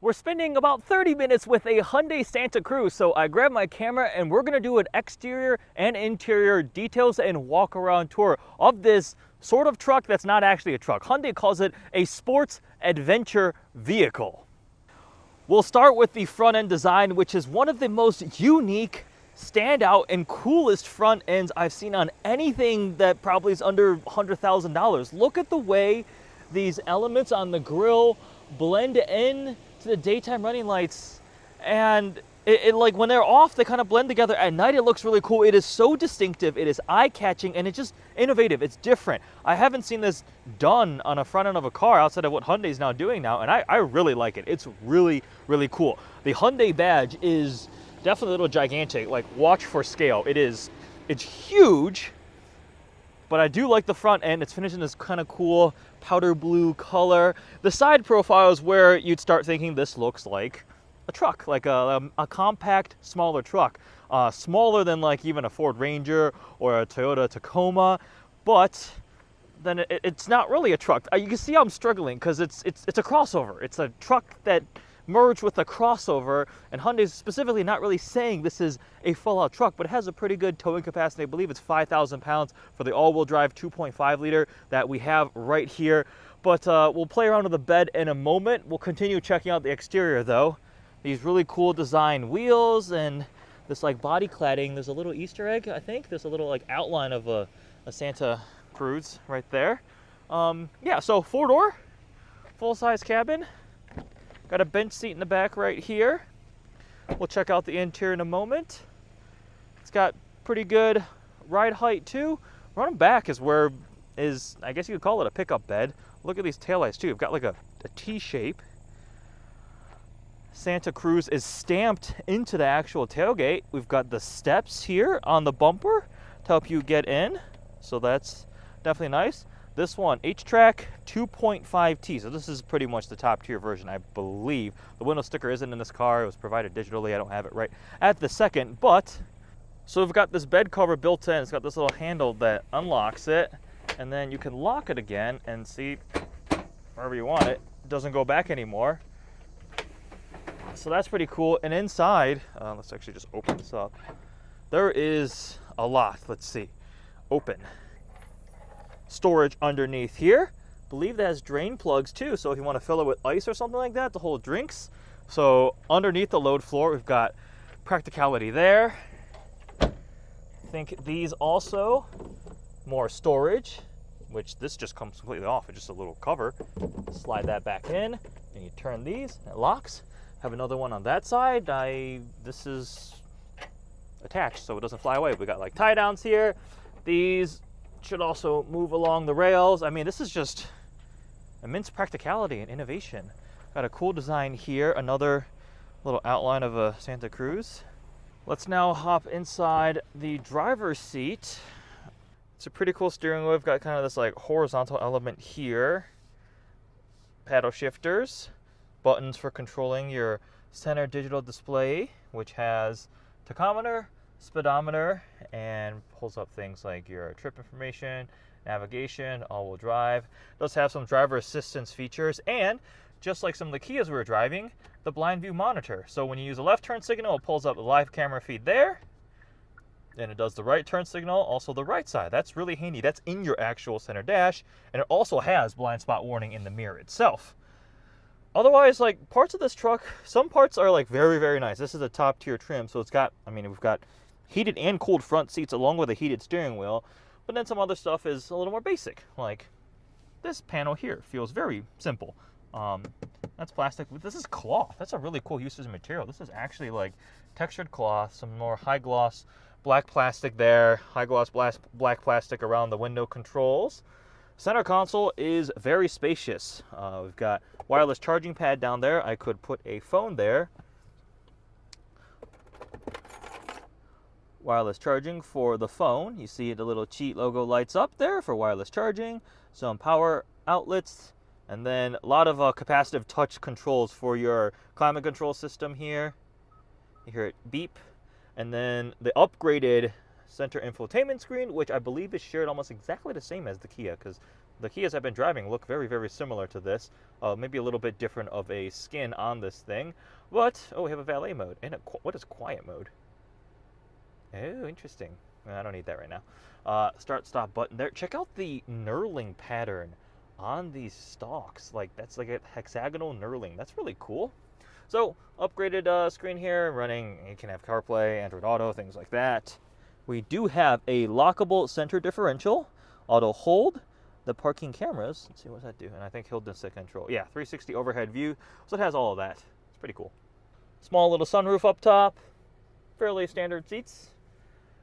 We're spending about 30 minutes with a Hyundai Santa Cruz, so I grabbed my camera and we're gonna do an exterior and interior details and walk around tour of this sort of truck that's not actually a truck. Hyundai calls it a sports adventure vehicle. We'll start with the front end design, which is one of the most unique, standout, and coolest front ends I've seen on anything that probably is under $100,000. Look at the way these elements on the grille blend in to the daytime running lights, and it like when they're off they kind of blend together. At night it looks really cool. It is so distinctive, it is eye-catching, and it's just innovative. It's different. I haven't seen this done on a front end of a car outside of what Hyundai's now doing now, and I really like it. It's really cool. The Hyundai badge is definitely a little gigantic. Like, watch for scale. It's huge, but I do like the front end. It's finished in this kind of cool powder blue color. The side profile is where you'd start thinking this looks like a truck, like a compact, smaller truck. Smaller than like even a Ford Ranger or a Toyota Tacoma, but then it's not really a truck. You can see I'm struggling because it's a crossover. It's a truck that merged with a crossover, and Hyundai's specifically not really saying this is a full-out truck, but it has a pretty good towing capacity. I believe it's 5,000 pounds for the all-wheel drive 2.5 liter that we have right here. But we'll play around with the bed in a moment. We'll continue checking out the exterior though. These really cool design wheels and this like body cladding. There's a little Easter egg, I think. There's a little like outline of a Santa Cruz right there. Yeah, so 4-door, full-size cabin. Got a bench seat in the back right here. We'll check out the interior in a moment. It's got pretty good ride height too. Running back is where I guess you could call it a pickup bed. Look at these taillights too. You've got like a T shape. Santa Cruz is stamped into the actual tailgate. We've got the steps here on the bumper to help you get in. So that's definitely nice. This one, H-Track 2.5T. So this is pretty much the top tier version, I believe. The window sticker isn't in this car. It was provided digitally. I don't have it right at the second. But, so we've got this bed cover built in. It's got this little handle that unlocks it. And then you can lock it again and see wherever you want it. It doesn't go back anymore. So that's pretty cool. And inside, let's actually just open this up. There is a lot. Let's see. Open. Storage underneath here. Believe that has drain plugs too, so if you want to fill it with ice or something like that to hold drinks. So underneath the load floor we've got practicality there. I think these also more storage, which this just comes completely off. It's just a little cover. Slide that back in and you turn these and it locks. Have another one on that side. This is attached so it doesn't fly away. We got like tie downs here. These should also move along the rails. I mean, this is just immense practicality and innovation. Got a cool design here, another little outline of a Santa Cruz. Let's now hop inside the driver's seat. It's a pretty cool steering wheel. We've got kind of this like horizontal element here. Paddle shifters, buttons for controlling your center digital display, which has tachometer, speedometer, and pulls up things like your trip information, navigation, all-wheel drive. It does have some driver assistance features, and just like some of the Kias we were driving, the blind view monitor. So when you use a left turn signal, it pulls up the live camera feed there, and it does the right turn signal, also the right side. That's really handy. That's in your actual center dash, and it also has blind spot warning in the mirror itself. Otherwise, like, parts of this truck, some parts are like very nice. This is a top tier trim, so it's got, I mean, we've got heated and cooled front seats along with a heated steering wheel, but then some other stuff is a little more basic. Like this panel here feels very simple. That's plastic. This is cloth. That's a really cool use of material. This is actually like textured cloth, some more high gloss black plastic there, high gloss black plastic around the window controls. Center console is very spacious. We've got wireless charging pad down there. I could put a phone there. Wireless charging for the phone. You see the little cheat logo lights up there for wireless charging. Some power outlets, and then a lot of capacitive touch controls for your climate control system here. You hear it beep. And then the upgraded center infotainment screen, which I believe is shared almost exactly the same as the Kia, because the Kias I've been driving look very, very similar to this. Maybe a little bit different of a skin on this thing. But, oh, we have a valet mode. And what is quiet mode? Oh, interesting. I don't need that right now. Start, stop button there. Check out the knurling pattern on these stalks. Like, that's like a hexagonal knurling. That's really cool. So, upgraded screen here, running, you can have CarPlay, Android Auto, things like that. We do have a lockable center differential, auto hold, the parking cameras. Let's see, what does that do? And I think hill descent control. Yeah, 360 overhead view. So it has all of that. It's pretty cool. Small little sunroof up top. Fairly standard seats.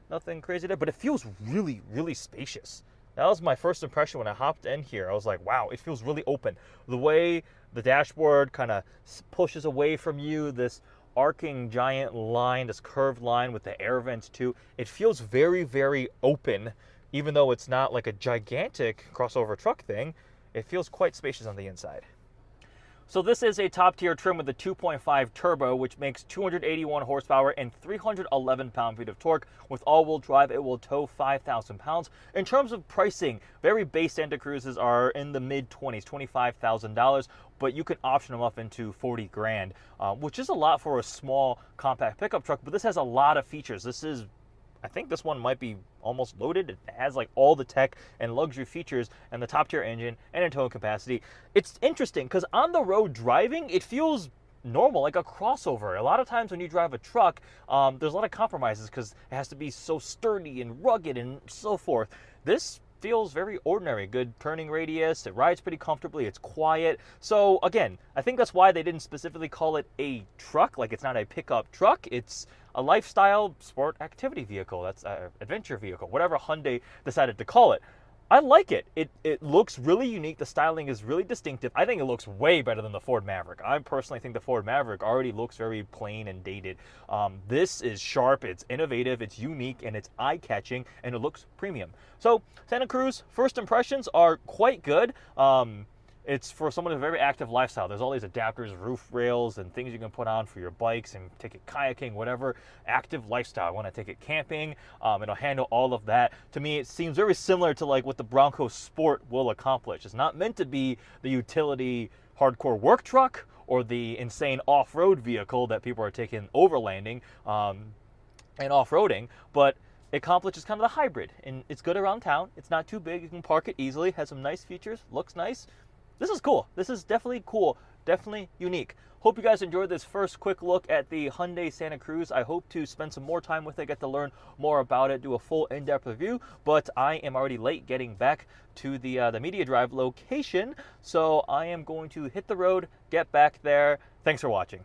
Nothing crazy there, but it feels really, really spacious. That was my first impression when I hopped in here. I was like, wow, it feels really open. The way the dashboard kind of pushes away from you, this arcing giant line, this curved line with the air vents too. It feels very, very open, even though it's not like a gigantic crossover truck thing. It feels quite spacious on the inside. So this is a top tier trim with a 2.5 turbo, which makes 281 horsepower and 311 pound-feet of torque. With all-wheel drive, it will tow 5,000 pounds. In terms of pricing, very base Santa Cruzes are in the mid-20s, $25,000, but you can option them up into 40 grand, which is a lot for a small compact pickup truck, but this has a lot of features. I think this one might be almost loaded. It has like all the tech and luxury features and the top tier engine and a towing capacity. It's interesting because on the road driving, it feels normal, like a crossover. A lot of times when you drive a truck, there's a lot of compromises because it has to be so sturdy and rugged and so forth. This feels very ordinary. Good turning radius. It rides pretty comfortably. It's quiet. So again, I think that's why they didn't specifically call it a truck. Like, it's not a pickup truck. It's a lifestyle sport activity vehicle. That's an adventure vehicle, whatever Hyundai decided to call it. I like it. It looks really unique. The styling is really distinctive. I think it looks way better than the Ford Maverick. I personally think the Ford Maverick already looks very plain and dated. This is sharp, it's innovative, it's unique, and it's eye-catching, and it looks premium. So, Santa Cruz, first impressions are quite good. It's for someone with a very active lifestyle. There's all these adapters, roof rails, and things you can put on for your bikes and take it kayaking, whatever. Active lifestyle. I want to take it camping. It'll handle all of that. To me, it seems very similar to like what the Bronco Sport will accomplish. It's not meant to be the utility hardcore work truck or the insane off-road vehicle that people are taking overlanding and off-roading, but it accomplishes kind of the hybrid. And it's good around town. It's not too big. You can park it easily. Has some nice features. Looks nice. This is cool. This is definitely cool. Definitely unique. Hope you guys enjoyed this first quick look at the Hyundai Santa Cruz. I hope to spend some more time with it, get to learn more about it, do a full in-depth review, but I am already late getting back to the Media Drive location, so I am going to hit the road, get back there. Thanks for watching.